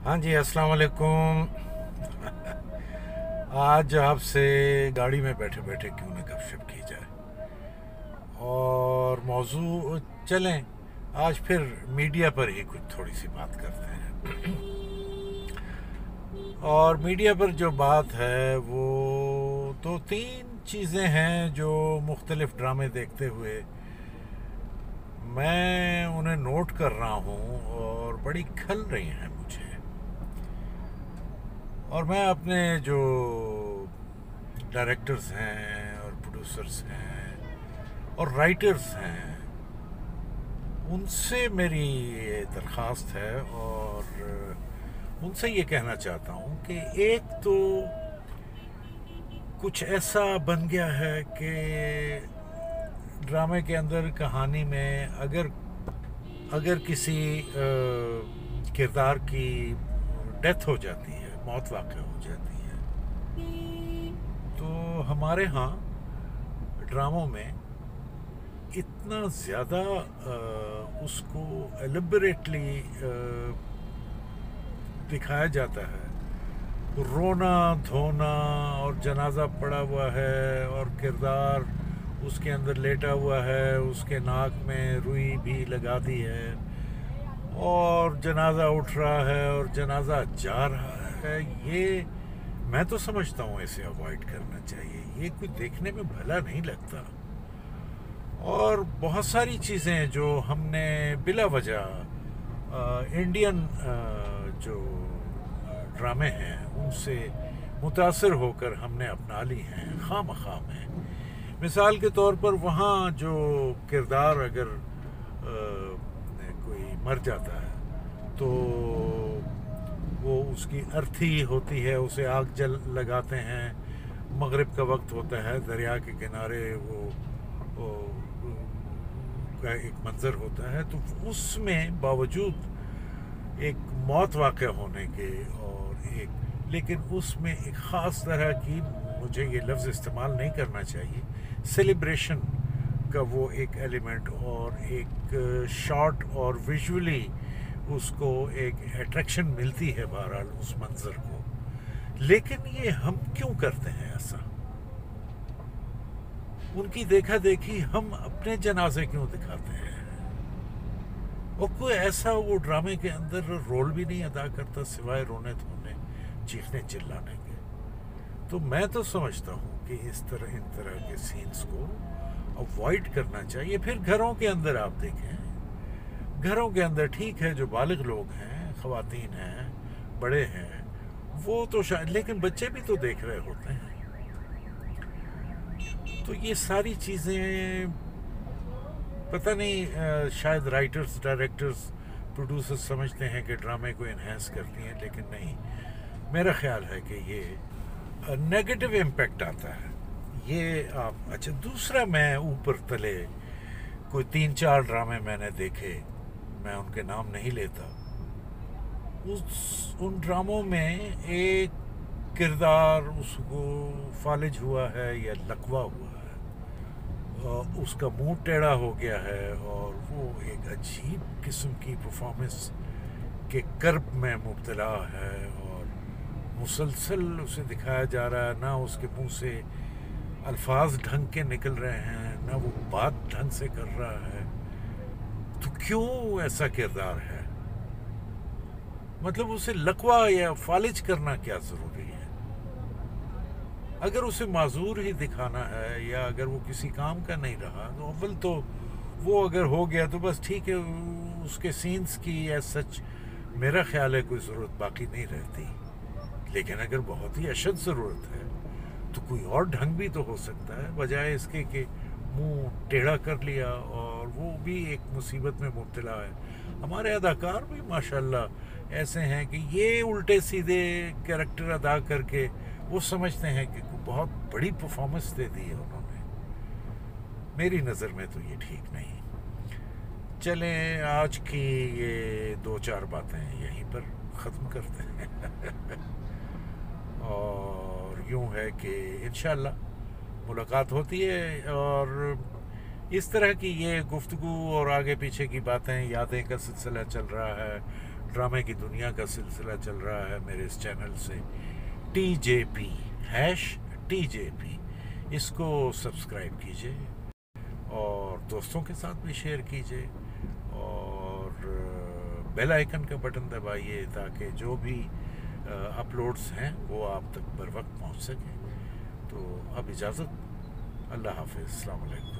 हाँ जी, अस्सलाम वालेकुम। आज आपसे गाड़ी में बैठे बैठे क्यों न गपशप की जाए। और मौजू चलें, आज फिर मीडिया पर ही कुछ थोड़ी सी बात करते हैं। और मीडिया पर जो बात है वो दो तीन चीज़ें हैं जो मुख्तलिफ ड्रामे देखते हुए मैं उन्हें नोट कर रहा हूँ और बड़ी खल रही हैं मुझे। और मैं अपने जो डायरेक्टर्स हैं और प्रोड्यूसर्स हैं और राइटर्स हैं उनसे मेरी ये दरख्वास्त है और उनसे ये कहना चाहता हूँ कि एक तो कुछ ऐसा बन गया है कि ड्रामे के अंदर कहानी में अगर अगर किसी किरदार की डेथ हो जाती है, मौत वाक़ हो जाती है, तो हमारे यहाँ ड्रामों में इतना ज़्यादा उसको एलिबरेटली दिखाया जाता है, रोना धोना और जनाजा पड़ा हुआ है और किरदार उसके अंदर लेटा हुआ है, उसके नाक में रुई भी लगा दी है और जनाजा उठ रहा है और जनाजा जा रहा है। ये मैं तो समझता हूँ इसे अवॉइड करना चाहिए, ये कोई देखने में भला नहीं लगता। और बहुत सारी चीज़ें जो हमने बिला वजह इंडियन जो ड्रामे हैं उनसे मुतासर होकर हमने अपना ली हैं खामखा में। मिसाल के तौर पर वहाँ जो किरदार अगर कोई मर जाता है तो वो उसकी अर्थी होती है, उसे आग जल लगाते हैं, मगरिब का वक्त होता है, दरिया के किनारे वो का एक मंज़र होता है, तो उसमें बावजूद एक मौत वाक़या होने के और एक लेकिन उसमें एक ख़ास तरह की, मुझे ये लफ्ज़ इस्तेमाल नहीं करना चाहिए, सेलिब्रेशन का वो एक एलिमेंट और एक शॉट और विजुअली उसको एक अट्रैक्शन मिलती है बहरहाल उस मंज़र को। लेकिन ये हम क्यों करते हैं ऐसा? उनकी देखा देखी हम अपने जनाजे क्यों दिखाते हैं? और कोई ऐसा वो ड्रामे के अंदर रोल भी नहीं अदा करता सिवाय रोने धोने चीखने चिल्लाने के। तो मैं तो समझता हूँ कि इन तरह के सीन्स को अवॉइड करना चाहिए। फिर घरों के अंदर आप देखें, घरों के अंदर ठीक है जो बालिग लोग हैं, ख़वातीन हैं, बड़े हैं, वो तो शायद, लेकिन बच्चे भी तो देख रहे होते हैं। तो ये सारी चीज़ें पता नहीं, शायद राइटर्स, डायरेक्टर्स, प्रोड्यूसर्स समझते हैं कि ड्रामे को इन्हेंस करती हैं, लेकिन नहीं। मेरा ख्याल है कि ये नेगेटिव इम्पैक्ट आता है। ये आप अच्छा, दूसरा मैं ऊपर तले कोई 3-4 ड्रामे मैंने देखे, मैं उनके नाम नहीं लेता। उन ड्रामों में एक किरदार उसको फालिज हुआ है या लकवा हुआ है, उसका मुंह टेढ़ा हो गया है और वो एक अजीब किस्म की परफॉर्मेंस के कर्ब में मुब्तला है और मुसलसल उसे दिखाया जा रहा है, ना उसके मुंह से अल्फाज ढंग के निकल रहे हैं, ना वो बात ढंग से कर रहा है। तो क्यों ऐसा किरदार है? मतलब उसे लकवा या फालिज करना क्या ज़रूरी है? अगर उसे माजूर ही दिखाना है या अगर वो किसी काम का नहीं रहा, तो अव्वल तो वो अगर हो गया तो बस ठीक है, उसके सीन्स की या सच मेरा ख्याल है कोई ज़रूरत बाकी नहीं रहती। लेकिन अगर बहुत ही अशद ज़रूरत है तो कोई और ढंग भी तो हो सकता है, बजाय इसके कि मुंह टेढ़ा कर लिया और वो भी एक मुसीबत में मुब्तला है। हमारे अदाकार भी माशाल्लाह ऐसे हैं कि ये उल्टे सीधे कैरेक्टर अदा करके वो समझते हैं कि बहुत बड़ी परफॉर्मेंस दे दी है उन्होंने। मेरी नज़र में तो ये ठीक नहीं। चलें, आज की ये 2-4 बातें यहीं पर ख़त्म करते हैं। और यूँ है कि इंशाल्लाह मुलाकात होती है और इस तरह की ये गुफ्तगू और आगे पीछे की बातें, यादें का सिलसिला चल रहा है, ڈرامے کی دنیا کا سلسلہ چل رہا ہے میرے اس چینل سے TJP #TJP، اس کو سبسکرائب کیجئے اور دوستوں کے ساتھ بھی شیئر کیجئے اور بیل آئیکن کا بٹن دبائیے تاکہ جو بھی اپلوڈز ہیں وہ آپ تک بر وقت پہنچ سکیں۔ تو اب اجازت، اللہ حافظ، السلام علیکم۔